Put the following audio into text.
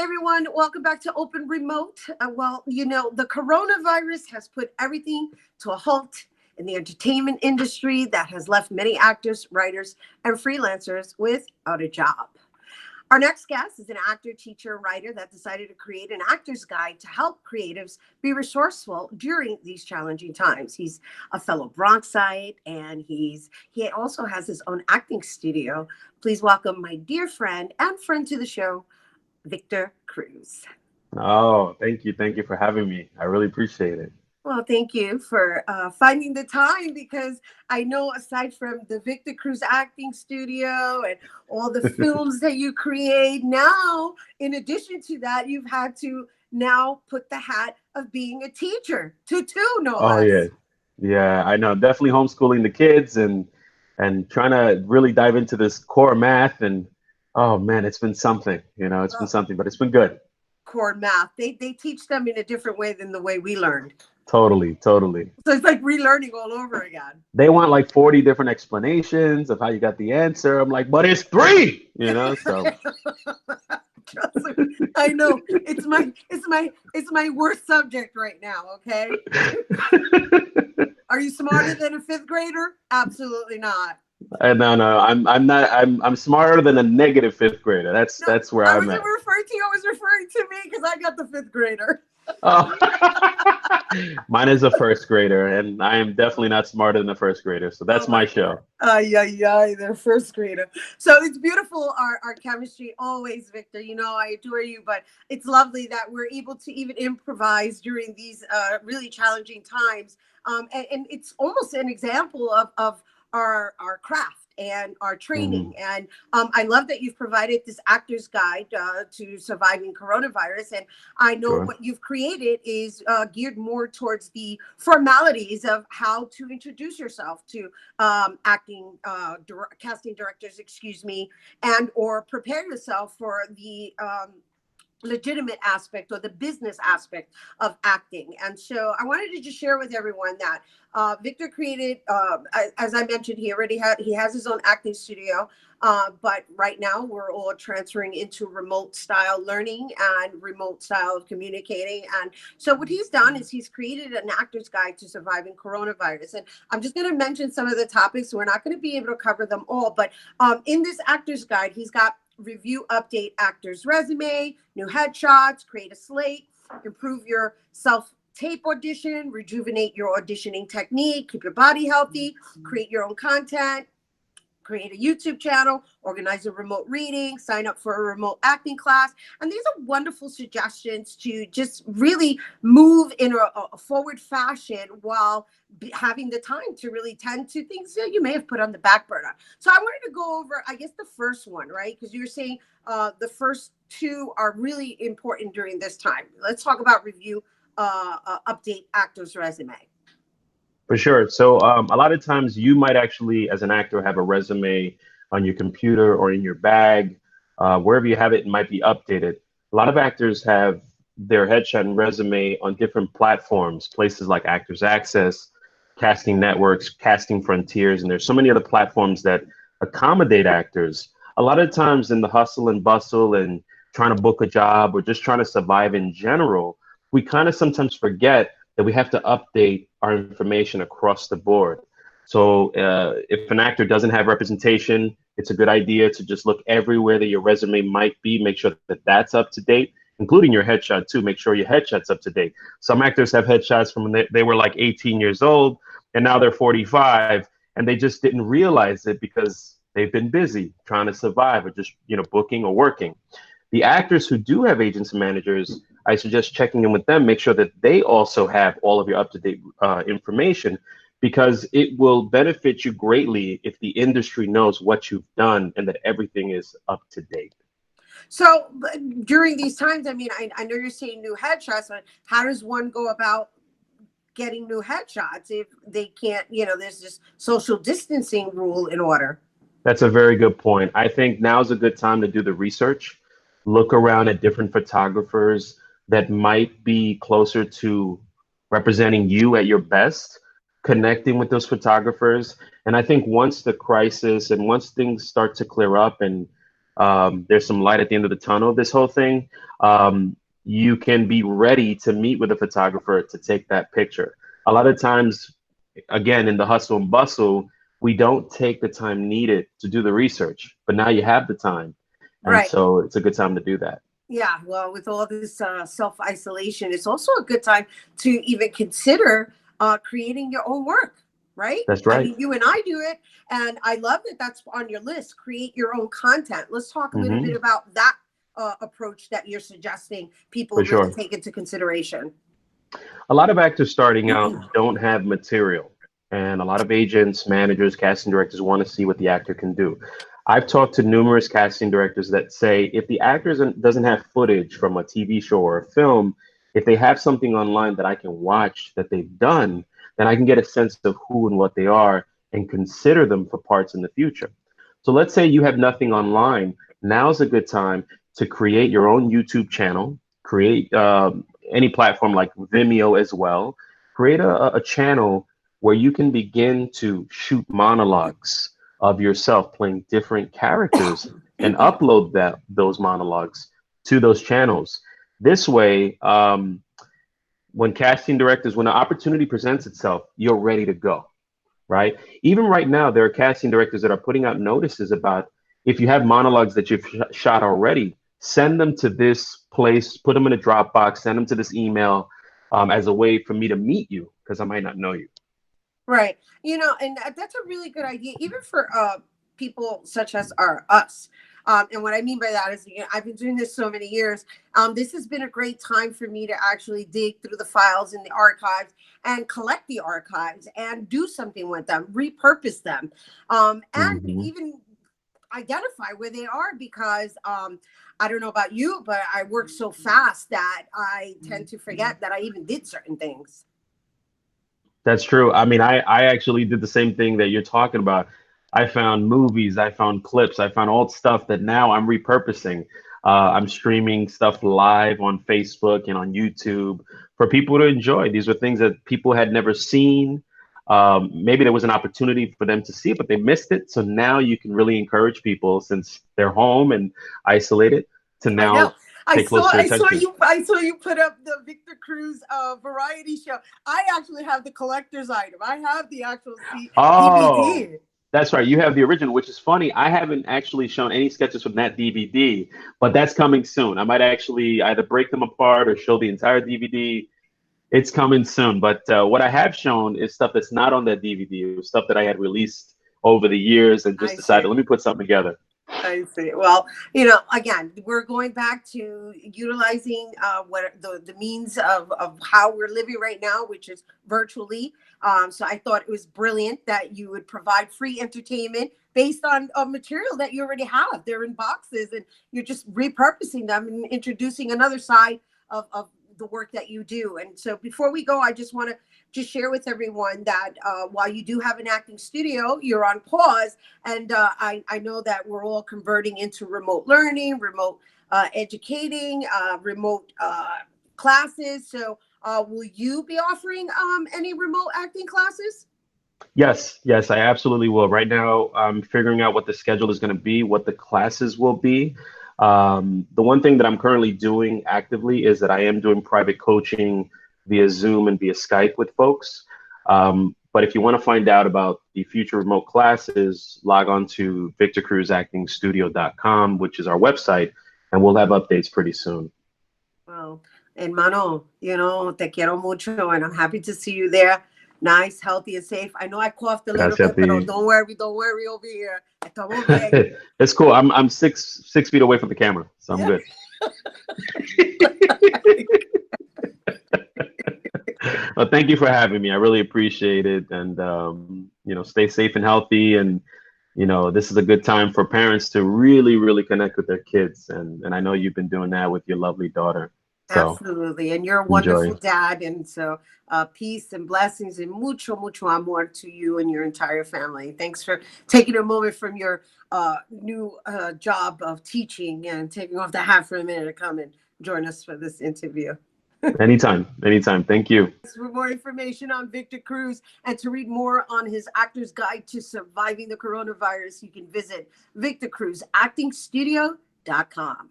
everyone. Welcome back to Open Remote. The coronavirus has put everything to a halt in the entertainment industry that has left many actors, writers, and freelancers without a job. Our next guest is an actor, teacher, writer that decided to create an actor's guide to help creatives be resourceful during these challenging times. He's a fellow Bronxite, and he also has his own acting studio. Please welcome my dear friend and friend to the show, Victor Cruz. Oh, thank you. Thank you for having me. I really appreciate it. Well, thank you for finding the time, because I know aside from the Victor Cruz Acting Studio and all the films that you create now, in addition to that, you've had to now put the hat of being a teacher to two, no Oh less. yeah. Yeah, I know. Definitely homeschooling the kids and trying to really dive into this core math and oh man, it's been something. It's been Oh, something, but it's been good. core math. They teach them in a different way than the way we learned. Totally, totally. So it's like relearning all over again. They want like 40 different explanations of how you got the answer. I'm like, but it's three, so Trust me, I know it's my worst subject right now. Okay, are you smarter than a fifth grader? Absolutely not. no, I'm not I'm smarter than a negative fifth grader. That's No, that's where I I'm wasn't at. referring to you. I was referring to me because I got the fifth grader. Oh. Mine is a first grader, and I am definitely not smarter than a first grader. So Oh that's my my God. show. Ay, ay, ay, they're first grader. So it's beautiful, our chemistry always, Victor. You know, I adore you, but it's lovely that we're able to even improvise during these really challenging times. And it's almost an example of our craft and our Hmm. training. And I love that you've provided this actor's guide to surviving coronavirus. And I know Sure. what you've created is geared more towards the formalities of how to introduce yourself to casting directors, excuse me, and or prepare yourself for the legitimate aspect or the business aspect of acting. And so I wanted to just share with everyone that Victor created, as I mentioned, he has his own acting studio. But right now we're all transferring into remote style learning and remote style of communicating. And so what he's done is he's created an actor's guide to surviving coronavirus. And I'm just going to mention some of the topics. We're not going to be able to cover them all, but in this actor's guide, he's got review, update actor's resume, new headshots, create a slate, improve your self tape audition, rejuvenate your auditioning technique, keep your body healthy, create your own content, create a YouTube channel, organize a remote reading, sign up for a remote acting class. And these are wonderful suggestions to just really move in a forward fashion while having the time to really tend to things that you may have put on the back burner. So I wanted to go over, I guess, the first one, right? Because you were saying the first two are really important during this time. Let's talk about review, update actor's resume. For sure. So a lot of times you might actually, as an actor, have a resume on your computer or in your bag, wherever you have it, it might be updated. A lot of actors have their headshot and resume on different platforms, places like Actors Access, casting networks, casting frontiers, and there's so many other platforms that accommodate actors. A lot of times in the hustle and bustle and trying to book a job or just trying to survive in general, we kind of sometimes forget that we have to update our information across the board. So if an actor doesn't have representation, it's a good idea to just look everywhere that your resume might be, make sure that that's up to date, including your headshot too. Make sure your headshot's up to date. Some actors have headshots from when they were like 18 years old and now they're 45 and they just didn't realize it because they've been busy trying to survive or just, booking or working. The actors who do have agents and managers, I suggest checking in with them, make sure that they also have all of your up-to-date information because it will benefit you greatly if the industry knows what you've done and that everything is up to date. So during these times, I mean, I know you're saying new headshots, but how does one go about getting new headshots if they can't, there's this social distancing rule in order? That's a very good point. I think now's a good time to do the research, look around at different photographers that might be closer to representing you at your best, connecting with those photographers. And I think once the crisis and once things start to clear up and there's some light at the end of the tunnel of this whole thing. You can be ready to meet with a photographer to take that picture. A lot of times, again, in the hustle and bustle, we don't take the time needed to do the research, but now you have the time. And Right. so it's a good time to do that. Yeah. Well, with all this self-isolation, it's also a good time to even consider creating your own work, right? That's I right. mean, you and I do it, and I love that that's on your list. Create your own content. Let's talk a little bit Hmm. about that approach that you're suggesting people For really sure. take into consideration. A lot of actors starting out don't have material, and a lot of agents, managers, casting directors want to see what the actor can do. I've talked to numerous casting directors that say if the actor doesn't have footage from a TV show or a film, if they have something online that I can watch that they've done, then I can get a sense of who and what they are and consider them for parts in the future. So let's say you have nothing online. Now's a good time to create your own YouTube channel, create any platform like Vimeo as well. Create a channel where you can begin to shoot monologues of yourself playing different characters and upload those monologues to those channels. This way, when casting directors, when the opportunity presents itself, you're ready to go, right? Even right now, there are casting directors that are putting out notices about if you have monologues that you've shot already, send them to this place, put them in a Dropbox, send them to this email as a way for me to meet you because I might not know you. Right. And that's a really good idea, even for people such as us. And what I mean by that is, I've been doing this so many years. This has been a great time for me to actually dig through the files in the archives and collect the archives and do something with them, repurpose them, and Hmm. even identify where they are because I don't know about you, but I work so fast that I tend to forget that I even did certain things. That's true. I mean, I actually did the same thing that you're talking about. I found movies, I found clips, I found old stuff that now I'm repurposing. I'm streaming stuff live on Facebook and on YouTube for people to enjoy. These were things that people had never seen. Maybe there was an opportunity for them to see it, but they missed it. So now you can really encourage people since they're home and isolated to I know. now I pay saw closer I saw attention. you I saw you put up the Victor Cruz variety show. I actually have the collector's item. I have the actual Oh, DVD. that's right. You have the original, which is funny. I haven't actually shown any sketches from that DVD, but that's coming soon. I might actually either break them apart or show the entire DVD. It's coming soon. But what I have shown is stuff that's not on that DVD. It was stuff that I had released over the years and just I decided, see. let me put something together. I see. Well, again, we're going back to utilizing what the means of how we're living right now, which is virtually. So I thought it was brilliant that you would provide free entertainment based on material that you already have. They're in boxes, and you're just repurposing them and introducing another side of the work that you do. And so before we go, I just want to just share with everyone that while you do have an acting studio, you're on pause, and I know that we're all converting into remote learning, remote educating, remote classes. So will you be offering any remote acting classes? Yes, yes, I absolutely will. Right now, I'm figuring out what the schedule is going to be, what the classes will be. The one thing that I'm currently doing actively is that I am doing private coaching via Zoom and via Skype with folks. But if you want to find out about the future remote classes, log on to victorcruzactingstudio.com, which is our website, and we'll have updates pretty soon. Well, hermano, te quiero mucho, and I'm happy to see you there. Nice, healthy, and safe. I know I coughed a little Gracias a bit, but ti. don't worry over here. Estamos bien. It's cool. I'm 6 feet away from the camera, so I'm Yeah. good. Well, thank you for having me. I really appreciate it. And, stay safe and healthy. And, this is a good time for parents to really, really connect with their kids. And I know you've been doing that with your lovely daughter. So Absolutely. And you're a enjoy. wonderful dad. And so peace and blessings and mucho, mucho amor to you and your entire family. Thanks for taking a moment from your new job of teaching and taking off the hat for a minute to come and join us for this interview. Anytime, anytime. Thank you. For more information on Victor Cruz and to read more on his Actor's Guide to Surviving the Coronavirus, you can visit victorcruzactingstudio.com.